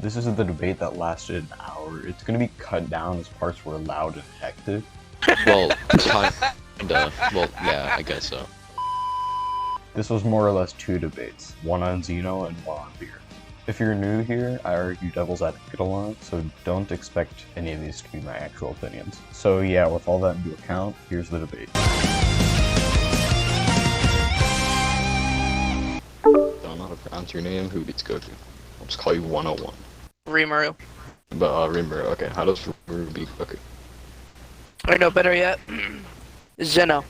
This is the debate that lasted an hour. It's gonna be cut down as parts were loud and hectic. Well, kinda. Well, yeah, I guess so. This was more or less two debates, one on Zeno and one on Beerus. If you're new here, I argue devil's advocate a lot, so don't expect any of these to be my actual opinions. So yeah, with all that into account, here's the debate. Don't know how to pronounce your name. Who beats Goku? I'll just call you 101. Rimaru. But, Rimuru, okay. How does Rimuru beat Goku? Or no, better yet, Zeno.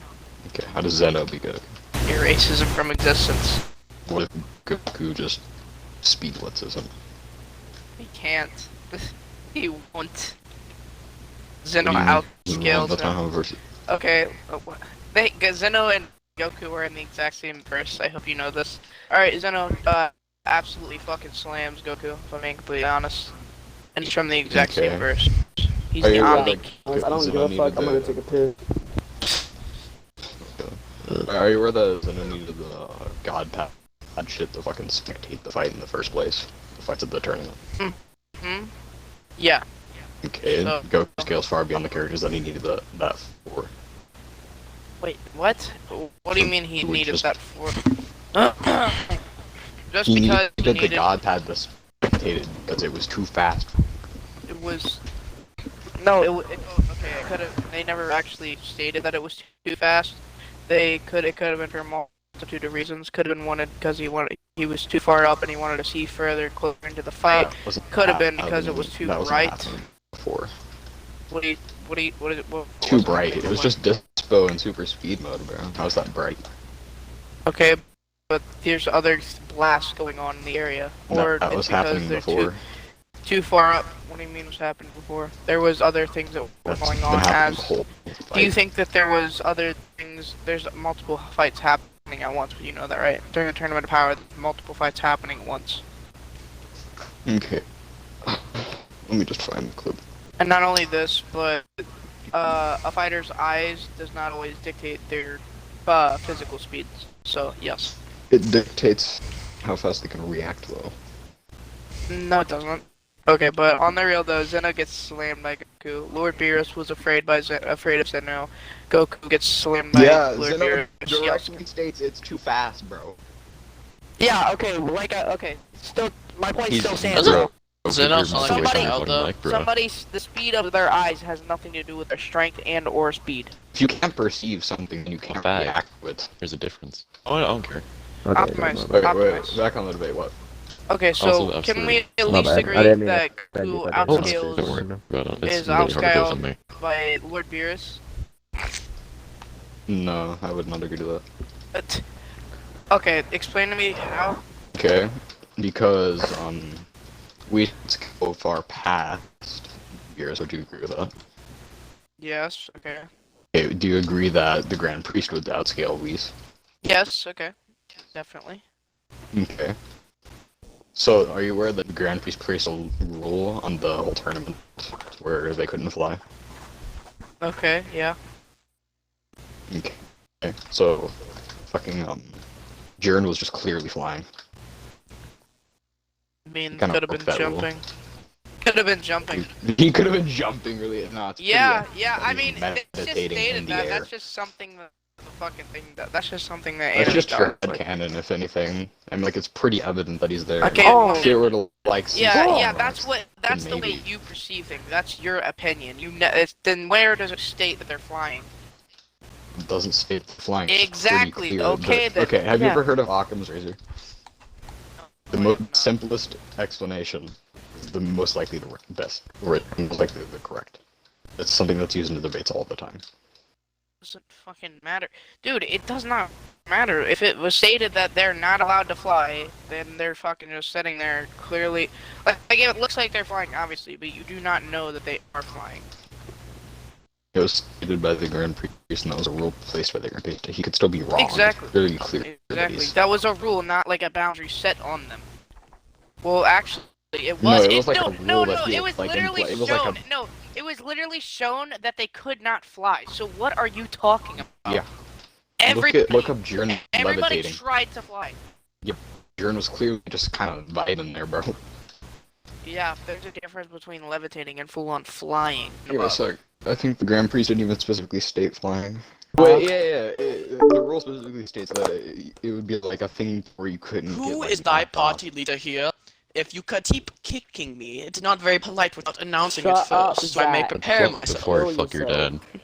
Okay, how does Zeno beat Goku? Erases him from existence. What if Goku just speed blitzes him? He can't. He won't. Zeno What do you mean? outscales That's not how him. it works. Okay, Zeno and Goku are in the exact same verse. I hope you know this. Alright, Zeno absolutely fucking slams Goku, if I'm being completely honest. And he's from the exact same verse. He's the Omni. I don't give a fuck, I'm gonna take a piss. Are you aware that Zeno needed the God pad shit to fucking spectate the fight in the first place? The fights at the tournament. Yeah. Okay, So- Goku scales far beyond the characters that he needed that for. Wait, what? What do you mean he Would needed just- that for? Just He because he needed the needed God pad to spectate it because it was too fast. it was no okay, it could have, they never actually stated that it was too fast. It could have been for a multitude of reasons. Could have been wanted because he was too far up and he wanted to see further closer into the fight. That wasn't Could have been happening- because it was too that wasn't bright. happening before. What is it? What Too was bright. happening It was before? just dispo and super speed mode, bro. How's that bright? Okay, but there's other blasts going on in the area, or that it's was because happening they're before. too far up. What do you mean was happening before? There was other things that were That's going been on happening as. the whole Do you fight. think that there was other things? There's multiple fights happening at once. You know that, right? During the Tournament of Power, there's multiple fights happening at once. Okay. Let me just find the clip. And not only this, but a fighter's eyes does not always dictate their physical speeds. So yes. It dictates how fast they can react, though. No, it doesn't. Okay, but on the real though, Zeno gets slammed by Goku. Lord Beerus was afraid of Zeno. Goku gets slammed by Lord Beerus. Yes. states it's too fast, bro. Yeah. Okay. Okay. Still, my point still stands. Bro, Zeno sound like a Somebody- child, though. The speed of their eyes has nothing to do with their strength and or speed. If you can't perceive something, then you can't bad. react to it. There's a difference. Oh, I don't care. Optimized. Wait, Optimized. back on the debate, what? Okay, so Also, can we at My least bad. agree I didn't mean that to bad you, Goku but I didn't Don't outscales worry, bro. It's is really hard to do outscaled something. by Lord Beerus? No, I would not agree to that. But, okay, explain to me how. Okay, because, we go far past years, would you agree with that? Yes. Okay. Okay, do you agree that the Grand Priest would outscale Whis? Yes. Okay. Definitely. Okay. So, are you aware that the Grand Priest placed a rule on the whole tournament where they couldn't fly? Okay. Yeah. Okay. So, fucking, Jiren was just clearly flying. I mean, Kinda could have broke been that rule. jumping. Could have been jumping. He could have been jumping, really. No, it's pretty Yeah. evident Yeah. that I he's mean, it's just meditating in stated the that. air. That's just something that the fucking thing. That's just something that. That's anime just your does, like- headcanon, if anything. I mean, like, it's pretty evident that he's there. Okay. Oh. If you were to, like, see Yeah, something yeah, else, that's the way maybe. you perceive things. That's your opinion. Then where does it state that they're flying? It doesn't state the flying. It's Exactly, pretty clear, okay, but- then, okay, have you yeah. ever heard of Occam's razor? The I have most not. simplest explanation is the most likely the best, or most likely the correct. It's something that's used in the debates all the time. Doesn't fucking matter, dude. It does not matter. If it was stated that they're not allowed to fly, then they're fucking just sitting there clearly. Like it looks like they're flying, obviously, but you do not know that they are flying. It was stated by the Grand Priest, and that was a rule placed by the Grand Priest. He could still be wrong. Exactly. It's very clear. that Exactly. he's- That was a rule, not like a boundary set on them. Well, actually, it No, was. it was like no, a rule no, that no. he It had, was like, in literally play. It was like shown. No, it was literally shown that they could not fly. So what are you talking about? Yeah. Everybody, Look up Jiren everybody levitating. tried to fly. Jiren was clearly just kind of vibing there, bro. Yeah, there's a difference between levitating and full-on flying. Give me a sec. I think the Grand Prix didn't even specifically state flying. Huh? Wait, the rule specifically states that it would be like a thing where you couldn't get, Who like, is thy knocked off. party leader here? If you keep kicking me, it's not very polite without announcing Shut it up, first, so I may Zach. prepare Fuck myself. before I Kill fuck your yourself. dad.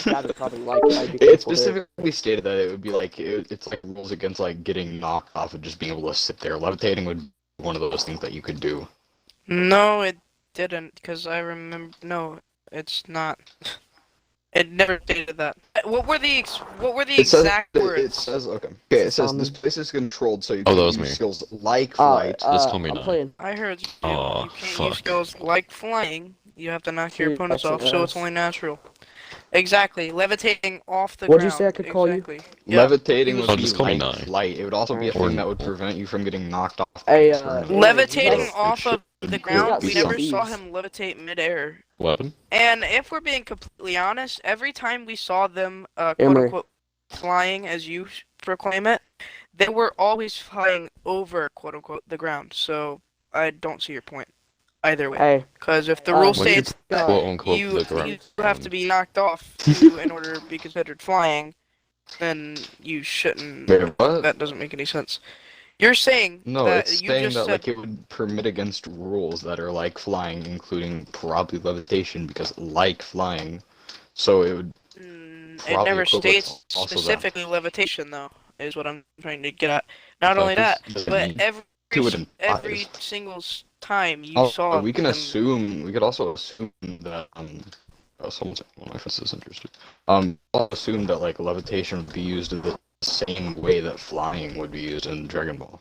That is probably like it. I'd be It careful, dude. specifically stated that it would be like it's like rules against like getting knocked off and just being able to sit there. Levitating would be one of those things that you could do. No, it didn't, because I remember. No, it's not. It never stated that. What were the exact words? It says okay. Okay, it says this place is controlled, so you Oh, can that was use me. skills like flight. Just call me I'm Nine. playing. I heard you. Aw, You can't use fuck. skills like flying. You have to knock your Dude, opponents that's off, so it's ass. only natural. Exactly, levitating off the What'd you ground. say I could call you? Exactly. Yeah. Levitating he would was- be just call me like Nine. flight. It would also be a Or- thing that would prevent you from getting knocked off. Hey, the tournament. Levitating Yes. off of the It ground, got we some never saw thieves. him levitate midair. Weapon? And if we're being completely honest, every time we saw them, quote Emery. unquote, flying, as you proclaim it, they were always flying over, quote unquote, the ground. So I don't see your point either way. Hey, Because if the Oh, rule what When you states that quote unquote you the ground. have to be knocked off in order to be considered flying, then you shouldn't. Wait, what? That doesn't make any sense. You're saying No, that it's you saying just that said like it would permit against rules that are like flying, including probably levitation, because like flying, so it would. it probably never equivalent states also that. specifically levitation, though, is what I'm trying to get at. Not Like, only that, this doesn't but mean every to it every implies. single time you Oh, saw we can them. assume. We could also assume that someone's one of my friends is interested. I'll assume that like levitation would be used in the same way that flying would be used in Dragon Ball.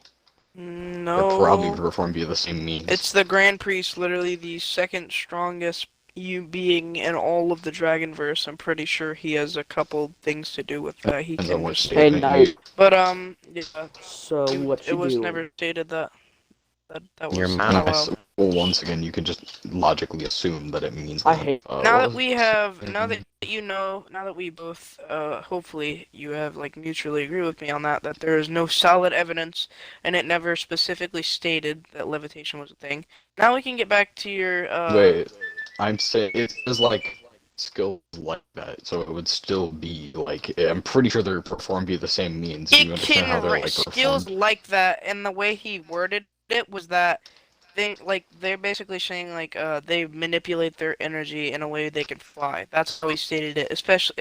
Or probably No, performed via the same means. it's the Grand Priest, literally the second strongest being in all of the Dragonverse. I'm pretty sure he has a couple things to do with that. He Depends on can which just. Hey, statement Knight. you. But yeah, so what it you was do? never stated that. That Your was mouth. not Nice. allowed. Well, once again, you can just logically assume that it means. I hate- Now that we have, now that you know, now that we both, hopefully you have like mutually agree with me on that, that there is no solid evidence, and it never specifically stated that levitation was a thing. Now we can get back to your, Wait, I'm saying it is like skills like that, so it would still be like I'm pretty sure they're performed via the same means. You It understand how they're like skills performed? like that, and the way he worded it was that they're basically saying like they manipulate their energy in a way they can fly. That's how he stated it, especially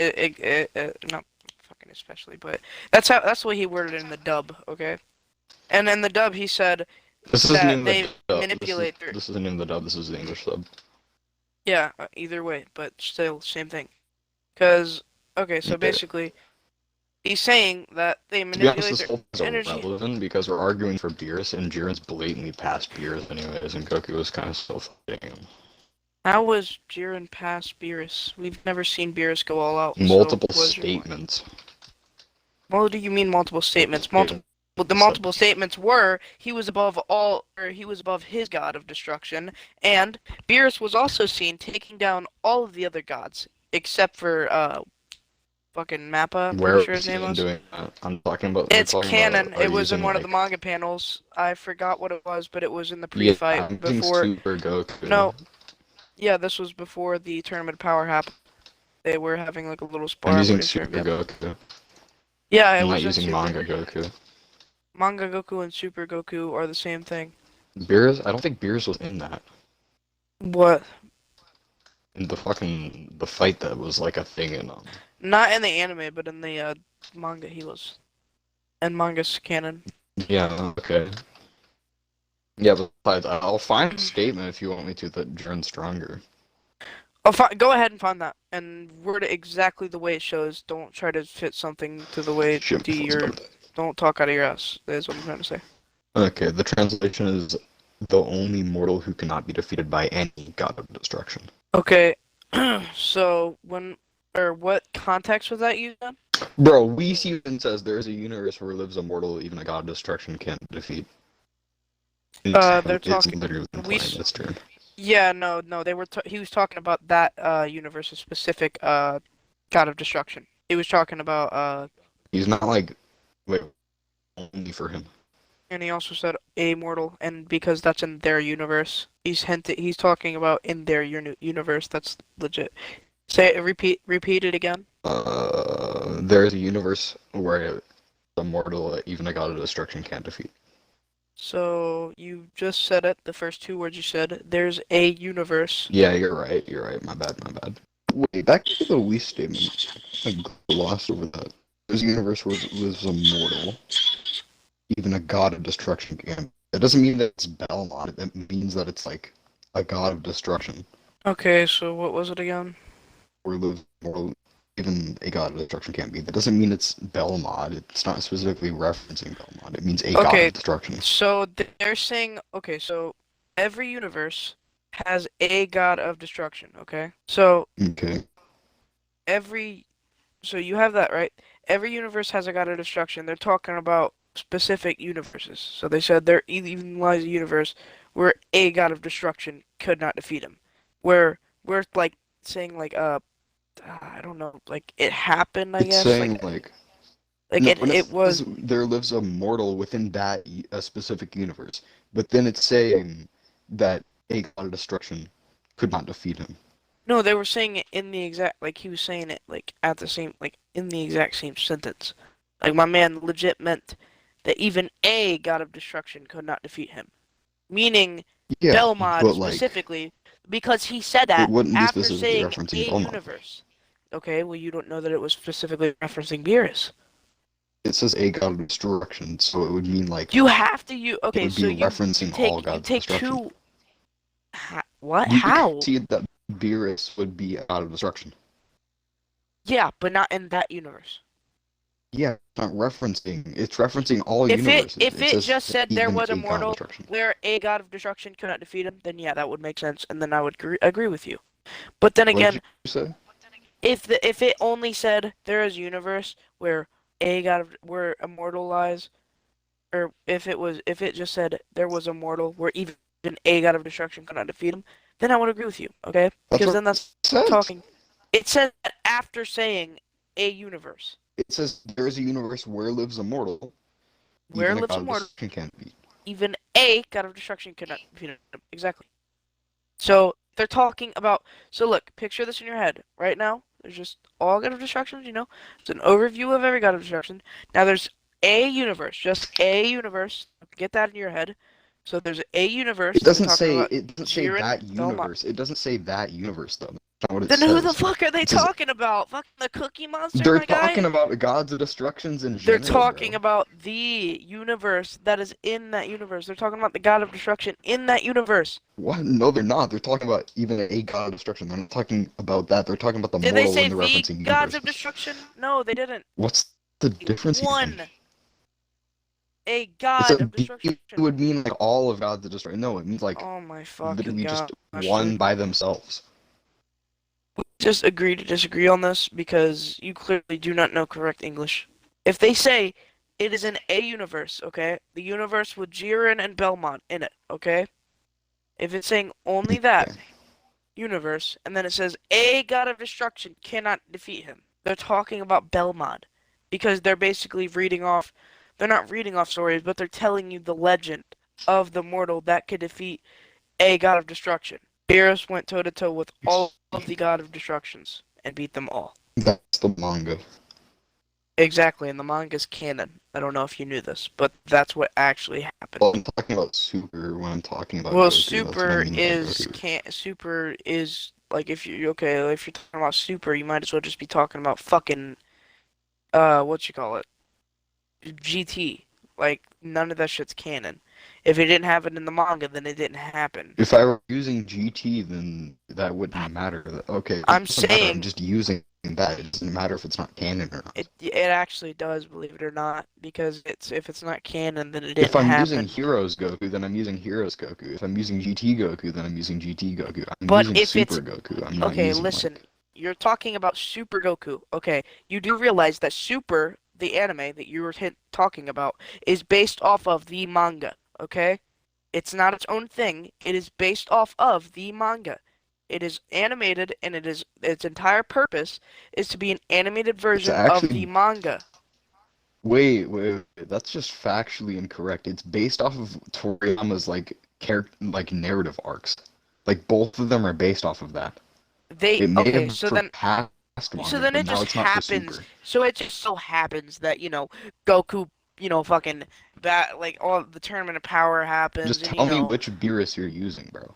not fucking especially, but that's the way he worded it in the dub. Okay, and in the dub he said This isn't that even they the dub. manipulate their. This isn't even the dub. This is the English sub. Yeah, either way, but still same thing. Cause okay, so Okay. basically he's saying that they To be honest, manipulate this their whole thing's energy. irrelevant because we're arguing for Beerus, and Jiren's blatantly past Beerus anyways, and Goku was kind of still fighting him. How was Jiren past Beerus? We've never seen Beerus go all out. so Multiple what's your point? statements. What do you mean multiple statements? Multiple The multiple statements were he was above all, or he was above his god of destruction, and Beerus was also seen taking down all of the other gods except for fucking Mappa. I'm Where pretty sure was his he name even was. doing that? I'm talking about. we're It's talking canon. about, are It you was in using, one of the like- manga panels. I forgot what it was, but it was in the Yeah, pre-fight I'm using before. Super Goku. No. Yeah, this was before the Tournament of Power happened. They were having like a little spar. I'm I'm using pretty sure, Super yep. Goku. Yeah, it I'm was not in using Super. Manga Goku. Manga Goku and Super Goku are the same thing. Beerus? I don't think Beerus was in that. What? In the fight that was like a thing in Not in the anime, but in the manga he was. And manga's canon. Yeah, okay. Yeah, but I'll find a statement if you want me to that Jiren's stronger. Go ahead and find that, and word it exactly the way it shows. Don't try to fit something to the way Shit, to your. Don't talk out of your ass. That is what I'm trying to say. Okay, the translation is the only mortal who cannot be defeated by any god of destruction. Okay, so what context was that used in? Bro, Whis even says there is a universe where lives a mortal even a god of destruction can't defeat. They're It's talking- literally implying Whis- this turn. Yeah, no, they were. He was talking about that universe's specific god of destruction. He was talking about He's not like wait only for him. And he also said immortal, and because that's in their universe, he's talking about in their universe. That's legit. Say it, repeat it again. There's a universe where the mortal, even a god of destruction, can't defeat. So you just said it, the first two words you said. There's a universe. Yeah, you're right. You're right. My bad. My bad. Wait, back to the we statement. I got lost over that. There's a universe where lives a mortal, even a god of destruction can. That doesn't mean that it's Belmont. It means that it's like a god of destruction. Okay, so what was it again? Where lives mortal, even a god of destruction can't be. That doesn't mean it's Belmont. It's not specifically referencing Belmont. It means a god Okay, of destruction. so they're saying, okay, so every universe has a god of destruction, okay? So Okay. so you have that, right? Every universe has a god of destruction. They're talking about specific universes. So they said there even lies a universe where a god of destruction could not defeat him. Where we're like saying like I don't know, like it happened, I It's guess. saying like no, when It was there lives a mortal within that a specific universe, but then it's saying that a god of destruction could not defeat him. no, they were saying it in the exact like he was saying it like at the same like in the exact same sentence. Like my man legit meant that even a god of destruction could not defeat him. Meaning Yeah, Belmont but like specifically because he said it that wouldn't be after specifically saying referencing a Belmont. universe. Okay, well you don't know that it was specifically referencing Beerus. It says a god of destruction, so it would mean like You have to it okay, would so be referencing all you gods of take destruction. two what? You How? see that Beerus would be a god of destruction. Yeah, but not in that universe. Yeah, it's not referencing. It's referencing all If universes. it says just said there even was a a god of mortal destruction. where a god of destruction could not defeat him, then yeah, that would make sense, and then I would agree with you. But then What did again, you say? if it only said there is a universe where where a mortal lies, or if it just said there was a mortal where even a god of destruction could not defeat him, then I would agree with you, okay? That's Because what then that's it says. talking. It says that after saying a universe It says there is a universe where lives a mortal. where Even a lives god a of mortal, destruction can't be. even a god of destruction could not defeat him. Exactly. So they're talking about. So look, picture this in your head right now. There's just all god of destructions. It's an overview of every god of destruction. Now there's a universe, just a universe. Get that in your head. So there's a universe. It They're doesn't talking say about it doesn't say Jiren, that Belmont. universe. It doesn't say that universe though. That's not what it Then says. who the fuck are they It says- talking about? Fucking the Cookie Monster, They're my guy? talking about gods of destructions in They're general. talking bro. about the universe that is in that universe. They're talking about the god of destruction in that universe. What? No, they're not. They're talking about even a god of destruction. They're not talking about that. They're talking about the Did they mortal say when they're the referencing gods universes. of destruction? No, they didn't. What's the difference? One. Even? A It's god a of B destruction. would mean like all of gods of destruction. No, it means like Oh my fucking literally god. just one by themselves. Just agree to disagree on this because you clearly do not know correct English. If they say it is in a universe, okay? The universe with Jiren and Belmont in it, okay? If it's saying only that Okay. universe, and then it says a god of destruction cannot defeat him, they're talking about Belmont because they're basically reading off. They're not reading off stories, but they're telling you the legend of the mortal that could defeat a god of destruction. Beerus went toe to toe with all of the god of destructions and beat them all. That's the manga. Exactly, and the manga's canon. I don't know if you knew this, but that's what actually happened. Well, I'm talking about Super when I'm talking about Well, Goku. That's what I super mean by is Goku. super is like if you're talking about super, you might as well just be talking about fucking what you call it, GT. Like none of that shit's canon. If it didn't happen in the manga, then it didn't happen. If I were using GT, then that wouldn't matter. Okay, it I'm doesn't matter. saying- I'm just using that. It doesn't matter if it's not canon or not. It actually does, believe it or not, because if it's not canon, then it didn't If I'm happen. using Heroes Goku, then I'm using Heroes Goku. If I'm using GT Goku, then I'm using GT Goku. I'm But using if Super it's- Goku. I'm not Okay, using listen. Like, You're talking about Super Goku. Okay, you do realize that Super, the anime that you were talking about, is based off of the manga. Okay, it's not its own thing. It is based off of the manga. It is animated, and its entire purpose is to be an animated version of actually- the manga. Wait, that's just factually incorrect. It's based off of Toriyama's like narrative arcs. Like both of them are based off of that. It may Okay, have so for then past so manga, then but it now just it's not for happens. Super. So it just so happens that Goku, fucking like all the tournament of power happens, Just and tell me which Beerus you're using, bro.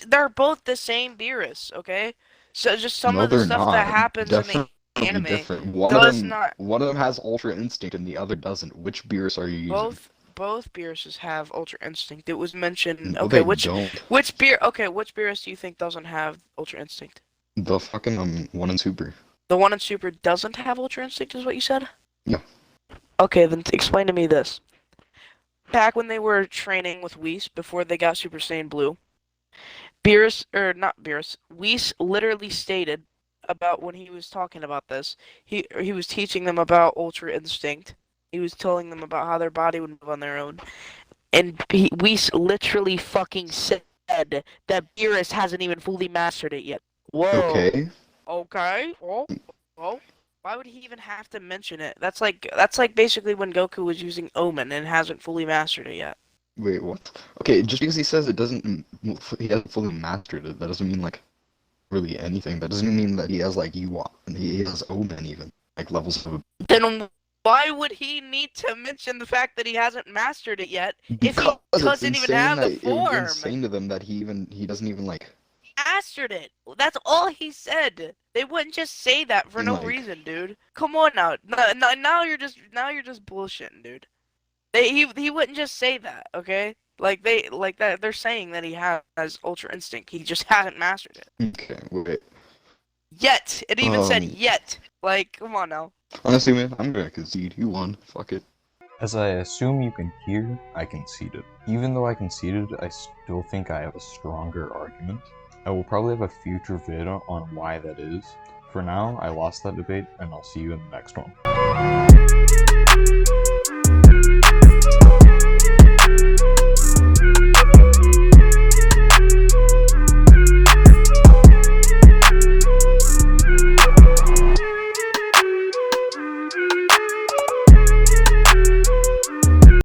they're both the same Beerus, okay? So just some No, of the they're stuff that not. happens in the Definitely anime different. does not. One of them has Ultra Instinct and the other doesn't. Which Beerus are you using? Both Beeruses have Ultra Instinct. It was mentioned. No, Okay, they don't. which Beerus do you think doesn't have Ultra Instinct? The fucking one in Super. The one in Super doesn't have Ultra Instinct, is what you said? Yeah. Okay, then explain to me this. Back when they were training with Whis before they got Super Saiyan Blue, Beerus, or not Beerus, Whis literally stated about when he was talking about this, he was teaching them about Ultra Instinct. He was telling them about how their body would move on their own. And Whis literally fucking said that Beerus hasn't even fully mastered it yet. Whoa. Okay. Okay. Oh. Why would he even have to mention it? That's like basically when Goku was using Omen and hasn't fully mastered it yet. Wait, what? Okay, just because he says he hasn't fully mastered it, that doesn't mean like really anything. That doesn't mean that he has like he has Omen even like levels of. Then why would he need to mention the fact that he hasn't mastered it yet if he doesn't even have the form? It would be insane to them that he doesn't even like. Mastered it. That's all he said. They wouldn't just say that for no reason, dude. Come on now. Now you're just bullshitting, dude. He wouldn't just say that, okay? Like that they're saying that he has Ultra Instinct. He just hasn't mastered it. Okay, wait. Yet. It even said yet. Like, come on now. Honestly, man, I'm gonna concede. You won. Fuck it. As I assume you can hear, I conceded. Even though I conceded, I still think I have a stronger argument. I will probably have a future vid on why that is. For now, I lost that debate, and I'll see you in the next one.